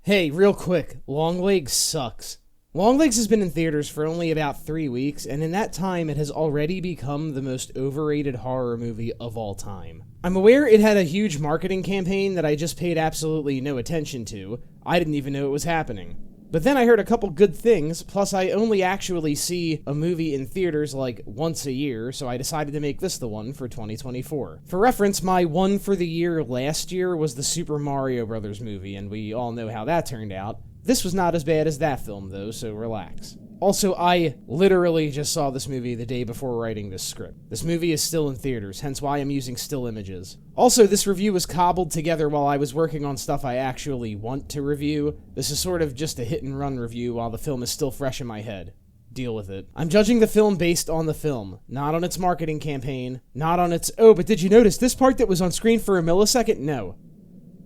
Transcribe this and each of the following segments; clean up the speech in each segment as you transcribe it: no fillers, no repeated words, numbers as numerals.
Hey, real quick, Longlegs sucks. Longlegs has been in theaters for only about 3 weeks, and in that time it has already become the most overrated horror movie of all time. I'm aware it had a huge marketing campaign that I just paid absolutely no attention to. I didn't even know it was happening. But then I heard a couple good things, plus I only actually see a movie in theaters like once a year, so I decided to make this the one for 2024. For reference, my one for the year last year was the Super Mario Bros. Movie, and we all know how that turned out. This was not as bad as that film, though, so relax. Also, I literally just saw this movie the day before writing this script. This movie is still in theaters, hence why I'm using still images. Also, this review was cobbled together while I was working on stuff I actually want to review. This is sort of just a hit-and-run review while the film is still fresh in my head. Deal with it. I'm judging the film based on the film, not on its marketing campaign, not on its, oh, but did you notice this part that was on screen for a millisecond?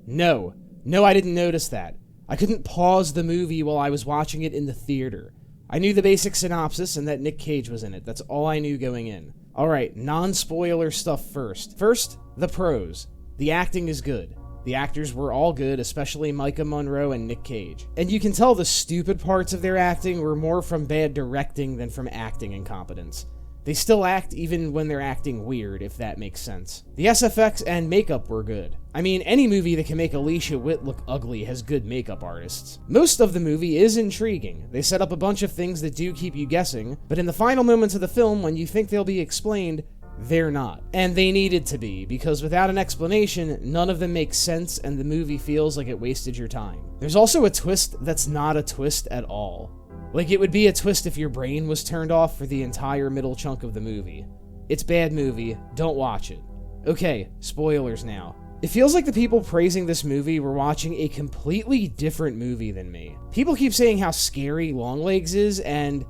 No, I didn't notice that. I couldn't pause the movie while I was watching it in the theater. I knew the basic synopsis and that Nick Cage was in it. That's all I knew going in. Alright, non-spoiler stuff first. First, the pros. The acting is good. The actors were all good, especially Micah Monroe and Nick Cage. And you can tell the stupid parts of their acting were more from bad directing than from acting incompetence. They still act even when they're acting weird, if that makes sense. The SFX and makeup were good. I mean, any movie that can make Alicia Witt look ugly has good makeup artists. Most of the movie is intriguing. They set up a bunch of things that do keep you guessing, but in the final moments of the film, when you think they'll be explained, they're not. And they needed to be, because without an explanation, none of them make sense and the movie feels like it wasted your time. There's also a twist that's not a twist at all. Like, it would be a twist if your brain was turned off for the entire middle chunk of the movie. It's bad movie, don't watch it. Okay, spoilers now. It feels like the people praising this movie were watching a completely different movie than me. People keep saying how scary Longlegs is, and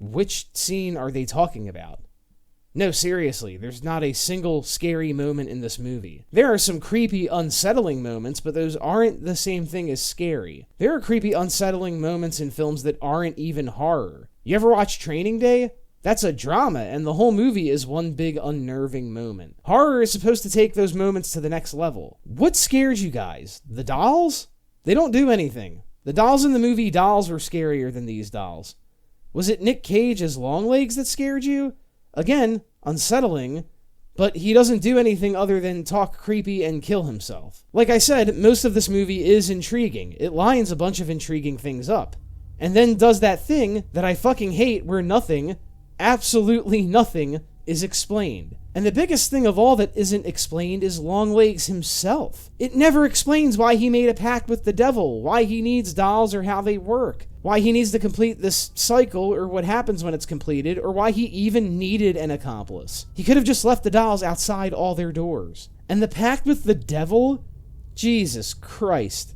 which scene are they talking about? No, seriously, there's not a single scary moment in this movie. There are some creepy, unsettling moments, but those aren't the same thing as scary. There are creepy, unsettling moments in films that aren't even horror. You ever watch Training Day? That's a drama, and the whole movie is one big unnerving moment. Horror is supposed to take those moments to the next level. What scared you guys? The dolls? They don't do anything. The dolls in the movie Dolls were scarier than these dolls. Was it Nick Cage as Longlegs that scared you? Again, unsettling, but he doesn't do anything other than talk creepy and kill himself. Like I said, most of this movie is intriguing. It lines a bunch of intriguing things up, and then does that thing that I fucking hate where nothing, absolutely nothing, is explained. And the biggest thing of all that isn't explained is Longlegs himself. It never explains why he made a pact with the devil, why he needs dolls or how they work, why he needs to complete this cycle or what happens when it's completed, or why he even needed an accomplice. He could have just left the dolls outside all their doors. And the pact with the devil? Jesus Christ.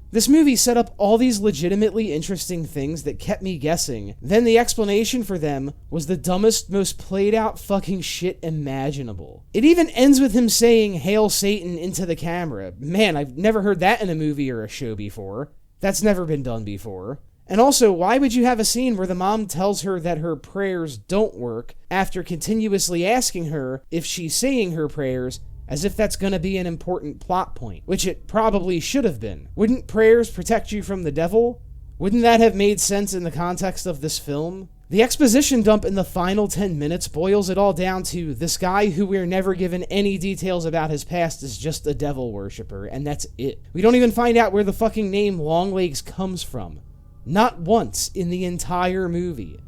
This movie set up all these legitimately interesting things that kept me guessing. Then the explanation for them was the dumbest, most played out fucking shit imaginable. It even ends with him saying, "Hail Satan" into the camera. Man, I've never heard that in a movie or a show before. That's never been done before. And also, why would you have a scene where the mom tells her that her prayers don't work after continuously asking her if she's saying her prayers, as if that's gonna be an important plot point, which it probably should have been? Wouldn't prayers protect you from the devil? Wouldn't that have made sense in the context of this film? The exposition dump in the final 10 minutes boils it all down to this guy who we're never given any details about his past is just a devil worshiper, and that's it. We don't even find out where the fucking name Longlegs comes from. Not once in the entire movie.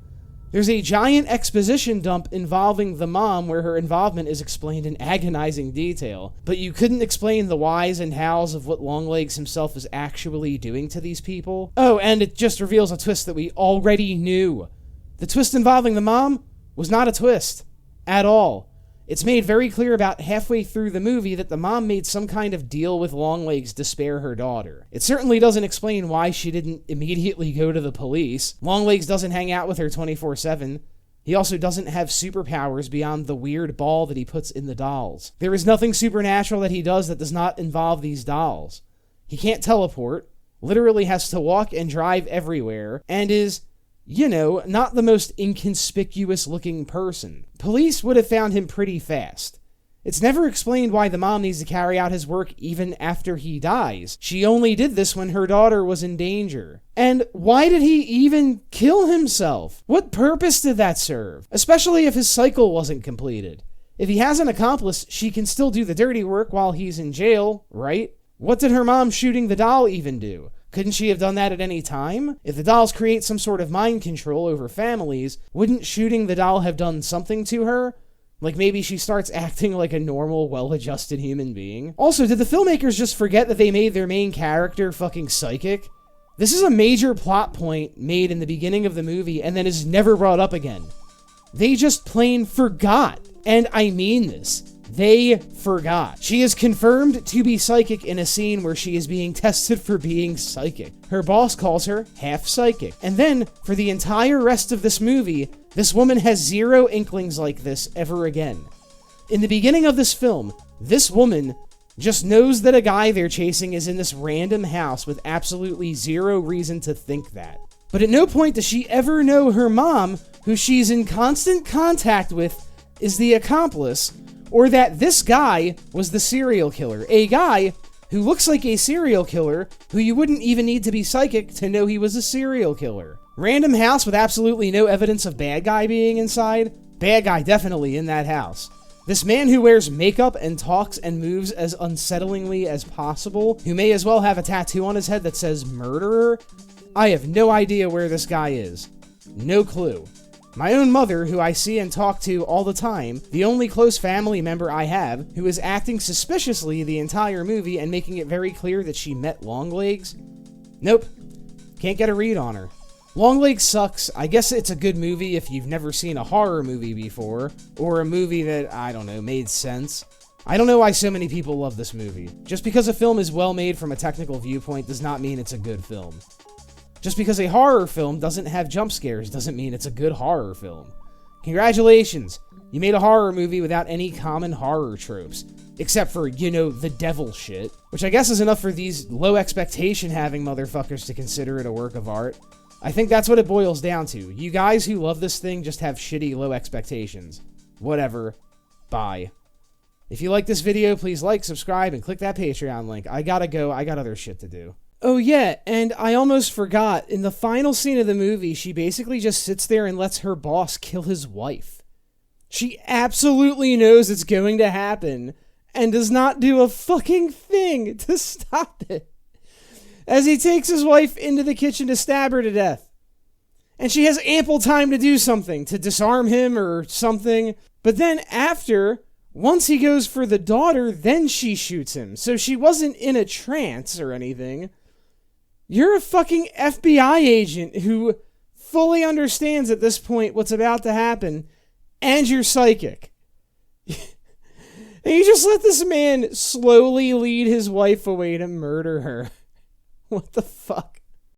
There's a giant exposition dump involving the mom where her involvement is explained in agonizing detail, but you couldn't explain the whys and hows of what Longlegs himself is actually doing to these people. Oh, and it just reveals a twist that we already knew. The twist involving the mom was not a twist. At all. It's made very clear about halfway through the movie that the mom made some kind of deal with Longlegs to spare her daughter. It certainly doesn't explain why she didn't immediately go to the police. Longlegs doesn't hang out with her 24/7. He also doesn't have superpowers beyond the weird ball that he puts in the dolls. There is nothing supernatural that he does that does not involve these dolls. He can't teleport, literally has to walk and drive everywhere, and is, not the most inconspicuous looking person. Police would have found him pretty fast. It's never explained why the mom needs to carry out his work even after he dies. She only did this when her daughter was in danger. And why did he even kill himself? What purpose did that serve? Especially if his cycle wasn't completed. If he has an accomplice, she can still do the dirty work while he's in jail, right? What did her mom shooting the doll even do? Couldn't she have done that at any time? If the dolls create some sort of mind control over families, wouldn't shooting the doll have done something to her? Like maybe she starts acting like a normal, well-adjusted human being? Also, did the filmmakers just forget that they made their main character fucking psychic? This is a major plot point made in the beginning of the movie and then is never brought up again. They just plain forgot. And I mean this. They forgot. She is confirmed to be psychic in a scene where she is being tested for being psychic. Her boss calls her half psychic. And then, for the entire rest of this movie, this woman has zero inklings like this ever again. In the beginning of this film, this woman just knows that a guy they're chasing is in this random house with absolutely zero reason to think that. But at no point does she ever know her mom, who she's in constant contact with, is the accomplice, or that this guy was the serial killer. A guy who looks like a serial killer who you wouldn't even need to be psychic to know he was a serial killer. Random house with absolutely no evidence of bad guy being inside. Bad guy definitely in that house. This man who wears makeup and talks and moves as unsettlingly as possible, who may as well have a tattoo on his head that says murderer. I have no idea where this guy is. No clue. My own mother, who I see and talk to all the time, the only close family member I have, who is acting suspiciously the entire movie and making it very clear that she met Longlegs. Nope. Can't get a read on her. Longlegs sucks. I guess it's a good movie if you've never seen a horror movie before, or a movie that, I don't know, made sense. I don't know why so many people love this movie. Just because a film is well made from a technical viewpoint does not mean it's a good film. Just because a horror film doesn't have jump scares doesn't mean it's a good horror film. Congratulations! You made a horror movie without any common horror tropes. Except for, you know, the devil shit. Which I guess is enough for these low expectation having motherfuckers to consider it a work of art. I think that's what it boils down to. You guys who love this thing just have shitty low expectations. Whatever. Bye. If you like this video, please like, subscribe, and click that Patreon link. I gotta go, I got other shit to do. Oh yeah, and I almost forgot, in the final scene of the movie, she basically just sits there and lets her boss kill his wife. She absolutely knows it's going to happen, and does not do a fucking thing to stop it. As he takes his wife into the kitchen to stab her to death. And she has ample time to do something, to disarm him or something. But then after, once he goes for the daughter, then she shoots him. So she wasn't in a trance or anything. You're a fucking FBI agent who fully understands at this point what's about to happen, and you're psychic. And you just let this man slowly lead his wife away to murder her. What the fuck?